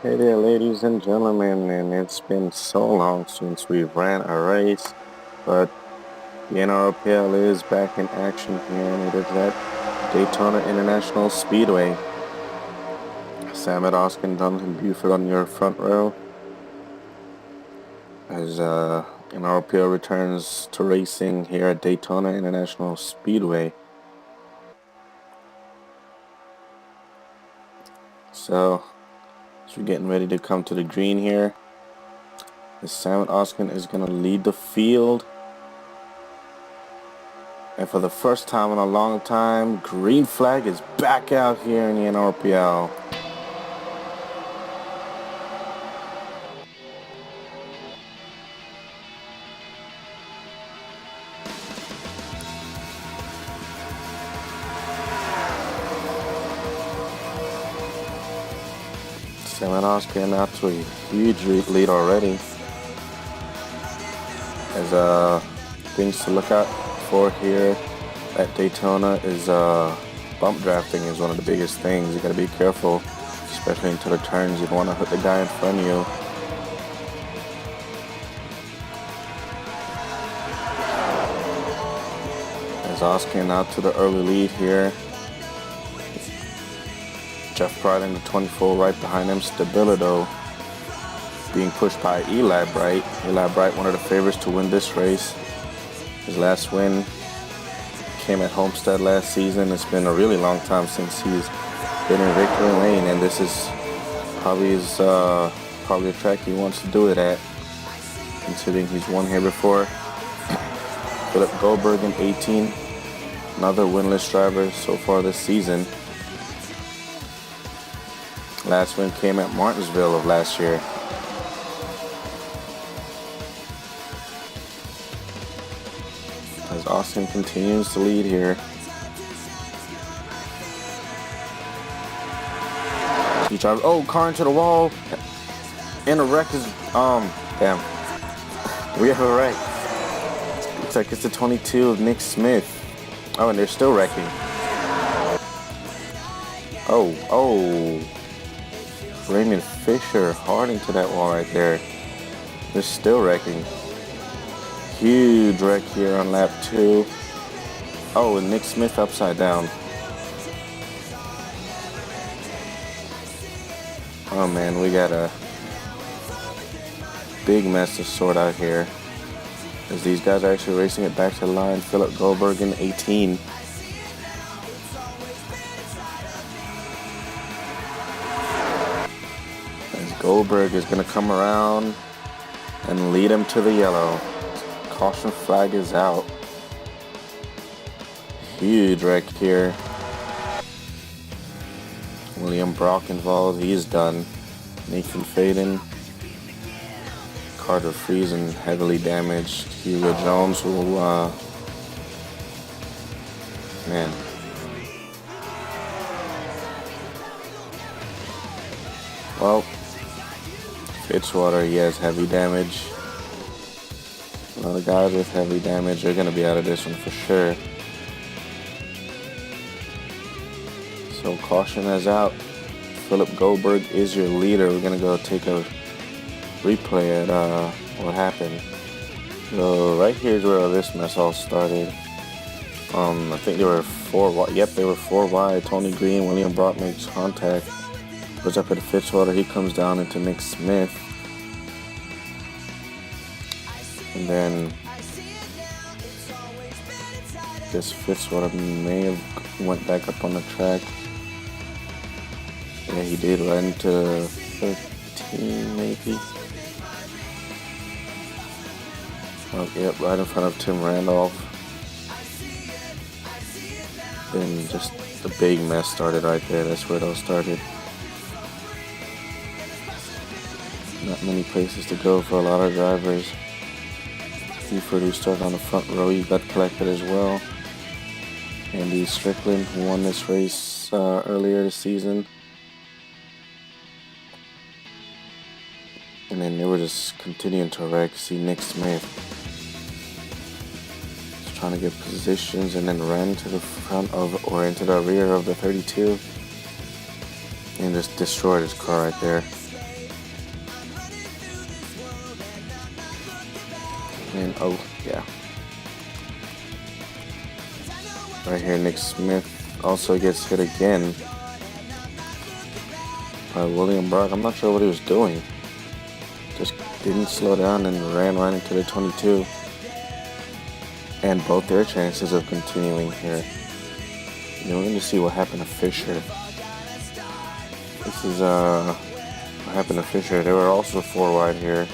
Hey there, ladies and gentlemen, and it's been so long since we've ran a race, but the NROPL is back in action here, and it is at Daytona International Speedway. Sam at Oskin, Jonathan Buford on your front row as NROPL returns to racing here at Daytona International Speedway. So we're getting ready to come to the green here. Sam at Oskin is going to lead the field. And for the first time in a long time, green flag is back out here in the NRPL. Semenoski out to a huge lead already. As things to look out for here at Daytona is bump drafting is one of the biggest things. You gotta be careful, especially into the turns. You don't want to hit the guy in front of you. As Oskin out to the early lead here. Jeff Pride in the 24 right behind him. Stabilito being pushed by Eli Bright. Eli Bright, one of the favorites to win this race. His last win came at Homestead last season. It's been a really long time since he's been in victory lane, and this is probably a track he wants to do it at, considering he's won here before. Philip Goldberg in 18, another winless driver so far this season. Last win came at Martinsville of last year. As Austin continues to lead here. He drives, car into the wall. And a wreck is, damn. We have a wreck. Looks like it's the 22 of Nick Smith. Oh, and they're still wrecking. Raymond Fisher hard into that wall right there. They're still wrecking. Huge wreck here on lap 2. Oh, and Nick Smith upside down. Oh man, we got a big mess to sort out here, as these guys are actually racing it back to the line. Philip Goldberg in 18. Goldberg is going to come around and lead him to the yellow. Caution flag is out. Huge wreck here. William Brock involved. He's done. Nathan Faden. Carter Friesen heavily damaged. Hugo Jones will, man. Well, Fitzwater, he has heavy damage. A lot of guys with heavy damage are going to be out of this one for sure. So caution is out. Philip Goldberg is your leader. We're going to go take a replay at what happened. So right here is where this mess all started. I think they were 4 wide. Yep, they were 4 wide. Tony Green, William Brock makes contact. Goes up at Fitzwater. He comes down into Nick Smith. And then this Fitzwater may have went back up on the track. Yeah, he did, right into 13 maybe. Oh, yep, right in front of Tim Randolph. Then just the big mess started right there. That's where it all started. Not many places to go for a lot of drivers. Buford, who started on the front row, he got collected as well. Andy Strickland, who won this race earlier this season. And then they were just continuing to wreck. See Nick Smith just trying to get positions, and then ran to the front of, or into the rear of the 32. And just destroyed his car right there. And oh yeah, right here Nick Smith also gets hit again by William Brock. I'm not sure what he was doing. Just didn't slow down and ran right into the 22. And both their chances of continuing here. You know, we're going to see what happened to Fisher. This is what happened to Fisher. They were also 4 wide here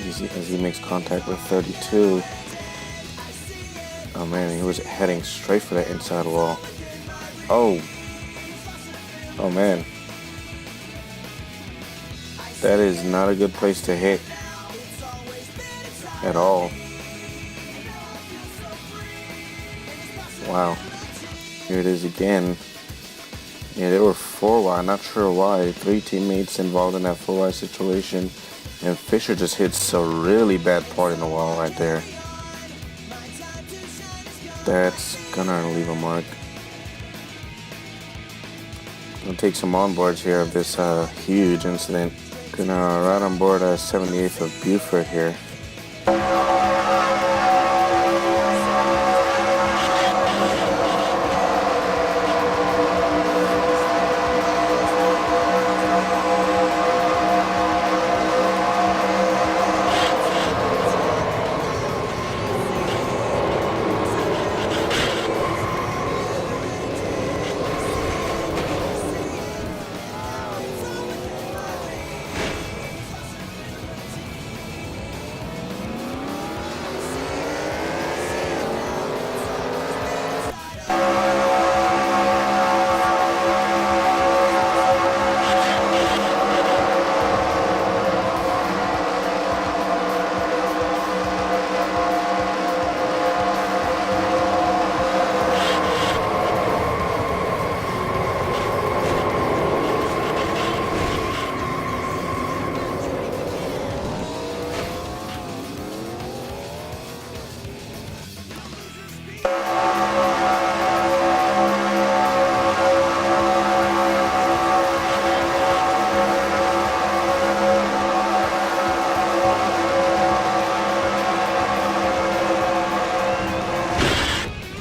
as he makes contact with 32. Oh man, he was heading straight for that inside wall. Oh man. That is not a good place to hit at all. Wow. Here it is again. Yeah, they were 4 wide, not sure why. 3 teammates involved in that 4 wide situation. And Fisher just hits a really bad part in the wall right there. That's gonna leave a mark. Gonna take some onboards here of this huge incident. Gonna ride on board 78th of Buford here.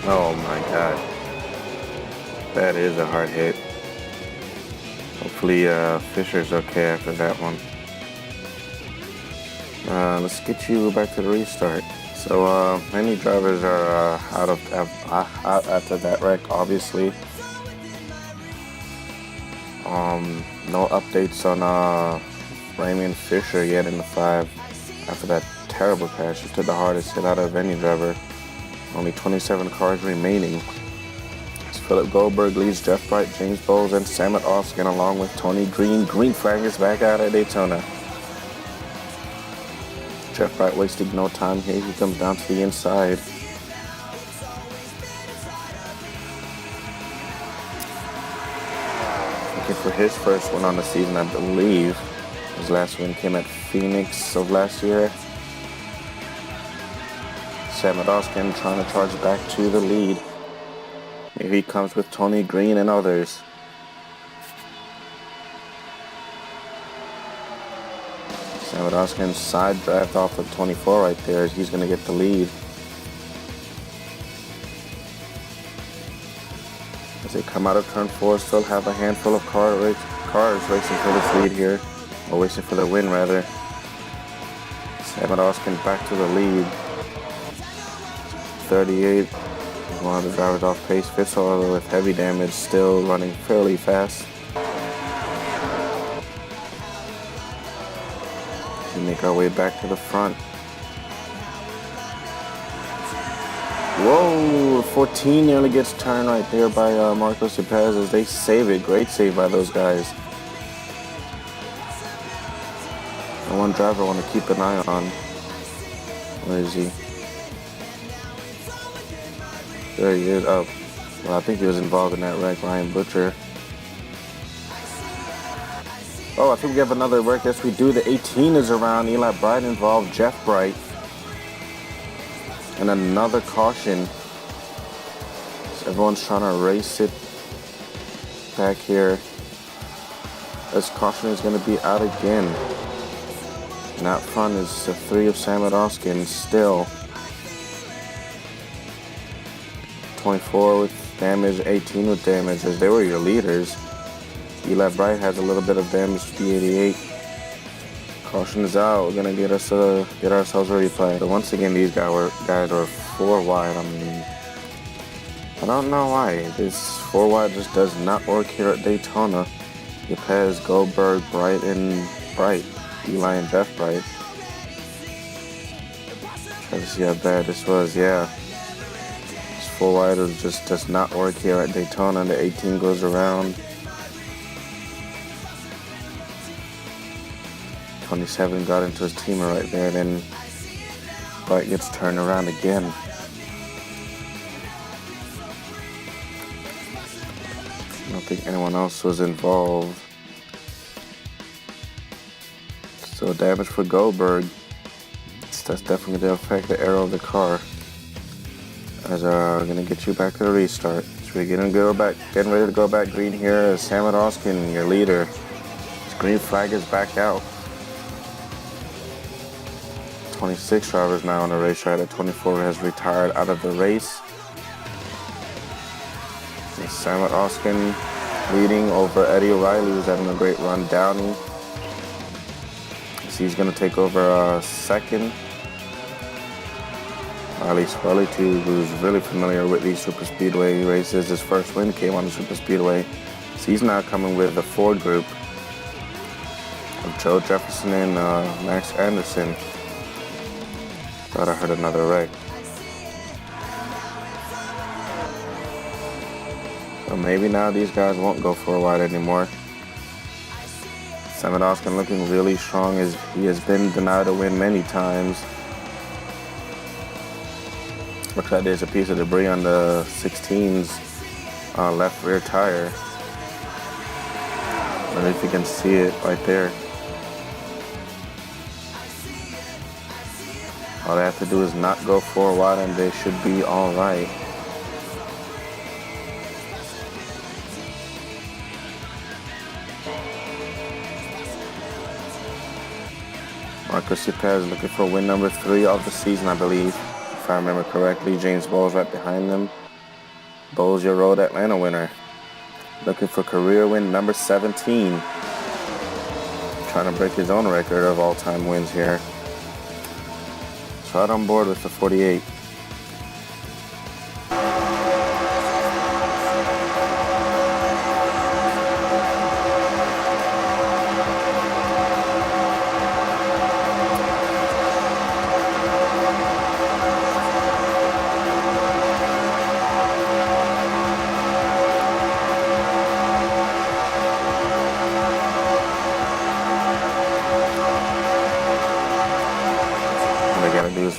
Oh my god. That is a hard hit. Hopefully Fisher's okay after that one. Let's get you back to the restart. So many drivers are out after that wreck, obviously. No updates on Raymond Fisher yet in the 5 after that terrible crash. He took the hardest hit out of any driver. Only 27 cars remaining. As Philip Goldberg leads Jeff Bright, James Bowles, and Samet Oskin along with Tony Green. Green flag is back out at Daytona. Jeff Bright wasting no time here. He comes down to the inside. Looking for his first win on the season, I believe. His last win came at Phoenix of last year. Samet Oskin trying to charge back to the lead. Here he comes with Tony Green and others. Samet Oskin side draft off of 24 right there. He's going to get the lead. As they come out of turn 4, still have a handful of cars racing for this lead here. Or racing for the win, rather. Samet Oskin back to the lead. 38, one of the drivers off pace. Fitzgerald with heavy damage, still running fairly fast. We make our way back to the front. Whoa, 14 nearly gets turned right there by Marcos Lopez as they save it. Great save by those guys. And one driver I want to keep an eye on. Where is he? There he is. Oh, well, I think he was involved in that wreck, Ryan Butcher. Oh, I think we have another wreck. Yes, we do. The 18 is around. Eli Bright involved. Jeff Bright. And another caution. So everyone's trying to race it back here. This caution is going to be out again. Not fun is the 3 of Samadoskin still. 24 with damage, 18 with damage, as they were your leaders. Eli Bright has a little bit of damage, D88. Caution is out. We're gonna get ourselves a replay. But once again, these guys are 4 wide. I mean, I don't know why. This 4 wide just does not work here at Daytona. Yepes, Goldberg, Bright, and Bright. Eli and Jeff Bright. Try to see how bad this was. Yeah. 4 wide just does not work here at Daytona. The 18 goes around. 27 got into his teamer right there. Then Bright gets turned around again. I don't think anyone else was involved. So damage for Goldberg. That's definitely going to affect the aero of the car. As we're gonna get you back to the restart. So we're getting ready to go back green here as Samadoskin, your leader. His green flag is back out. 26 drivers now on the racetrack. At 24 has retired out of the race. Samadoskin leading over Eddie O'Reilly, who's having a great run. Downey. So he's gonna take over second. Ali Swelly, who's really familiar with these super speedway races. His first win came on the super speedway. So he's now coming with the Ford group of Joe Jefferson and Max Anderson. Thought I heard another wreck. So maybe now these guys won't go for a wide anymore. Samadoskin looking really strong as he has been denied a win many times. Looks like there's a piece of debris on the 16's left rear tire. I don't know if you can see it right there. All they have to do is not go 4 wide and they should be all right. Marcus Yepes looking for win number 3 of the season, I believe. If I remember correctly, James Bowles right behind them. Bowles, your Road Atlanta winner. Looking for career win number 17. Trying to break his own record of all-time wins here. So right on board with the 48.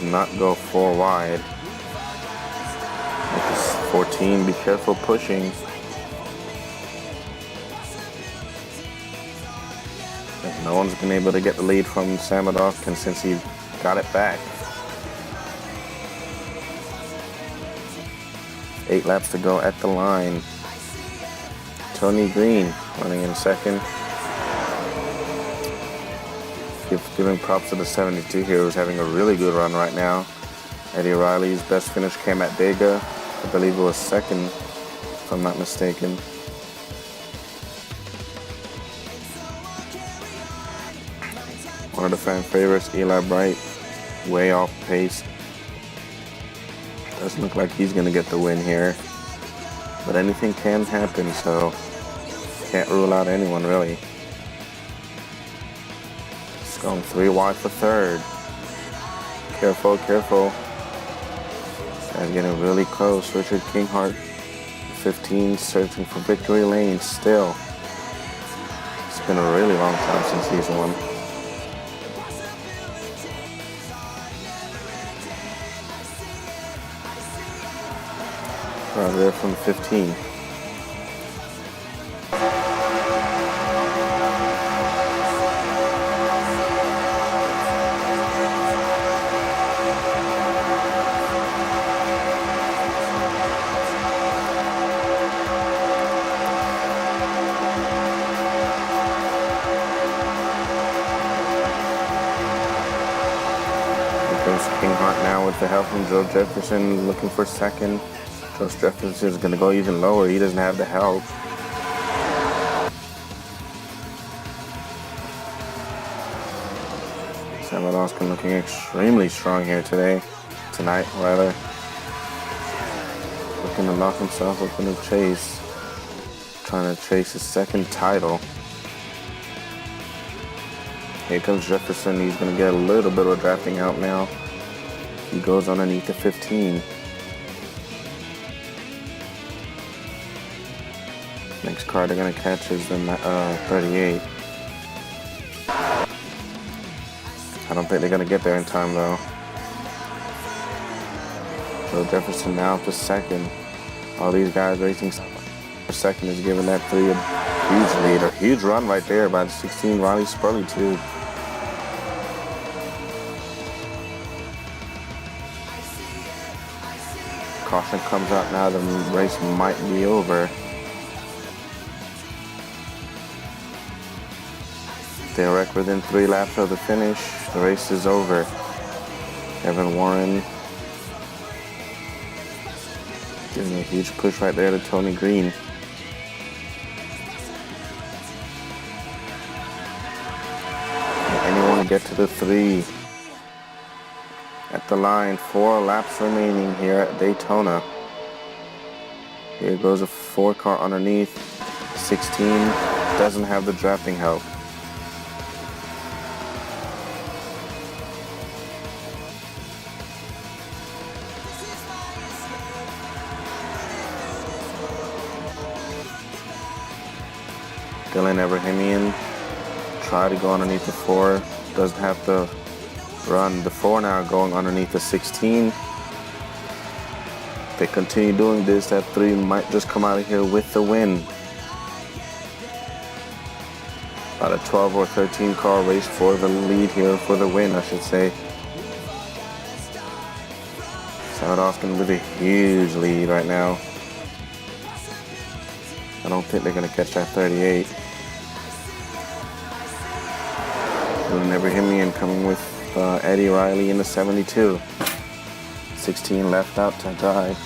Not go 4 wide. This 14, be careful pushing. And no one's been able to get the lead from Samadoskin since he got it back. 8 laps to go at the line. Tony Green running in second. Giving props to the 72 here, who's having a really good run right now. Eddie O'Reilly's best finish came at Vega. I believe it was second, if I'm not mistaken. One of the fan favorites, Eli Bright, way off pace. Doesn't look like he's going to get the win here. But anything can happen, so can't rule out anyone really. Going 3 wide for third. Careful, careful. And getting really close. Richard Kinghart, 15, searching for victory lane still. It's been a really long time since he's won. Right there from 15. getting hot now with the help from Joe Jefferson, looking for second. Joe Jefferson is going to go even lower. He doesn't have the help. Samadowski looking extremely strong here tonight rather. Looking to lock himself up in a chase. Trying to chase his second title. Here comes Jefferson. He's going to get a little bit of drafting out now. He goes underneath the 15. Next car they're going to catch is the 38. I don't think they're going to get there in time though. So Jefferson now to second. All these guys racing for second is giving that 3 a huge lead. A huge run right there by the 16 Riley Spurley too. Caution comes out now. The race might be over. They wreck within 3 laps of the finish. The race is over. Evan Warren giving a huge push right there to Tony Green. Can anyone get to the 3? At the line, 4 laps remaining here at Daytona. Here goes a 4 car underneath. 16 doesn't have the drafting help. Dylan Abrahamian try to go underneath the 4, doesn't have the run. The 4 now going underneath the 16. If they continue doing this, that 3 might just come out of here with the win. About a 12 or 13 car race for the lead here, for the win I should say. Samadowski with a huge lead right now. I don't think they're going to catch that 38. And Abrahamian coming with Eddie Riley in the 72. 16 left out to drive.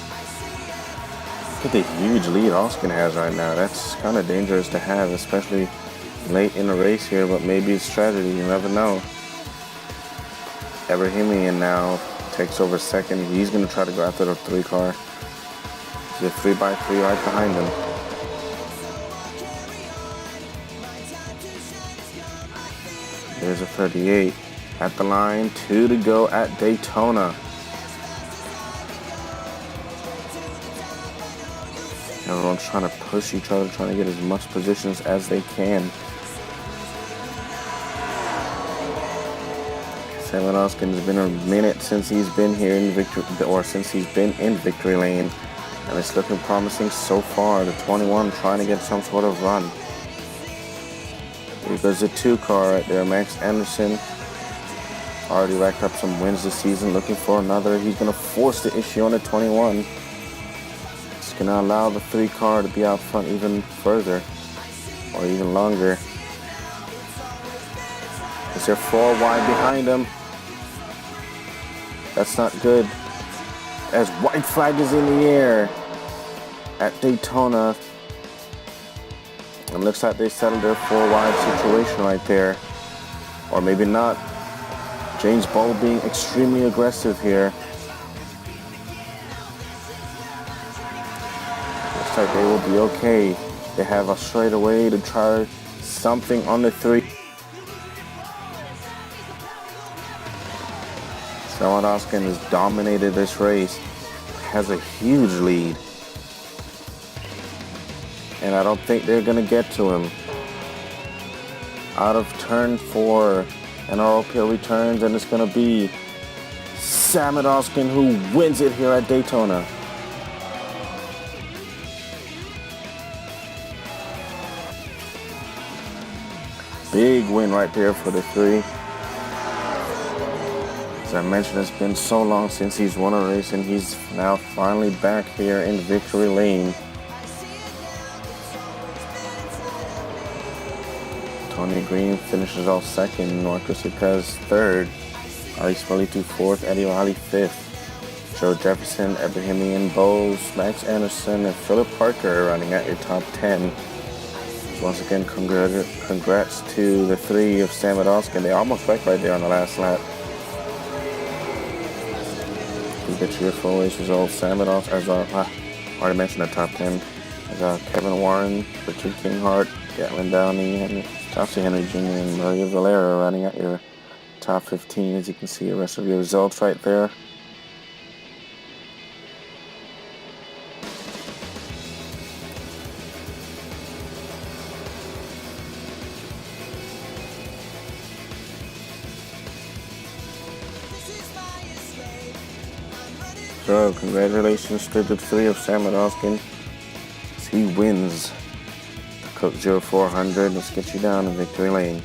Look at the huge lead Austin has right now. That's kind of dangerous to have, especially late in the race here, but maybe it's strategy, you never know. Abrahamian now takes over second. He's going to try to go after the 3 car. He's a 3x3 right behind him. There's a 38 at the line, 2 to go at Daytona. Everyone's trying to push each other, trying to get as much positions as they can. Samadowski's been a minute since he's been here in victory, or since he's been in victory lane, and it's looking promising so far. The 21 trying to get some sort of run. Here goes the 2 car right there. Max Anderson already racked up some wins this season, looking for another. He's going to force the issue on the 21. It's going to allow the 3 car to be out front even further, or even longer. Is there 4 wide behind him? That's not good. As white flag is in the air at Daytona. It looks like they settled their 4 wide situation right there. Or maybe not. James Bowl being extremely aggressive here. Looks like they will be okay. They have a straightaway to try something on the 3. Samadowski has dominated this race. Has a huge lead. And I don't think they're going to get to him. Out of turn 4, NROPL returns, and it's going to be Samadowski who wins it here at Daytona. Big win right there for the 3. As I mentioned, it's been so long since he's won a race, and he's now finally back here in victory lane. Tony Green finishes off second, Marcus Lopez third. Ali Swilly 4th, Eddie Riley 5th. Joe Jefferson, Ibrahimian Bowles, Max Anderson, and Philip Parker running at your top 10. So once again, congrats to the 3 of Sam Adolsky. They almost wrecked right there on the last lap. You get your full race results. Sam Adolsky, as I already mentioned, the top 10. As Kevin Warren, Richard Kinghart, Gatlin Downey, Joshua Henry Jr., and Maria Valera running at your top 15. As you can see, the rest of your results right there. So, congratulations to the 3 of Sam Adolsky. He wins the Coke 0400. Let's get you down in victory lane.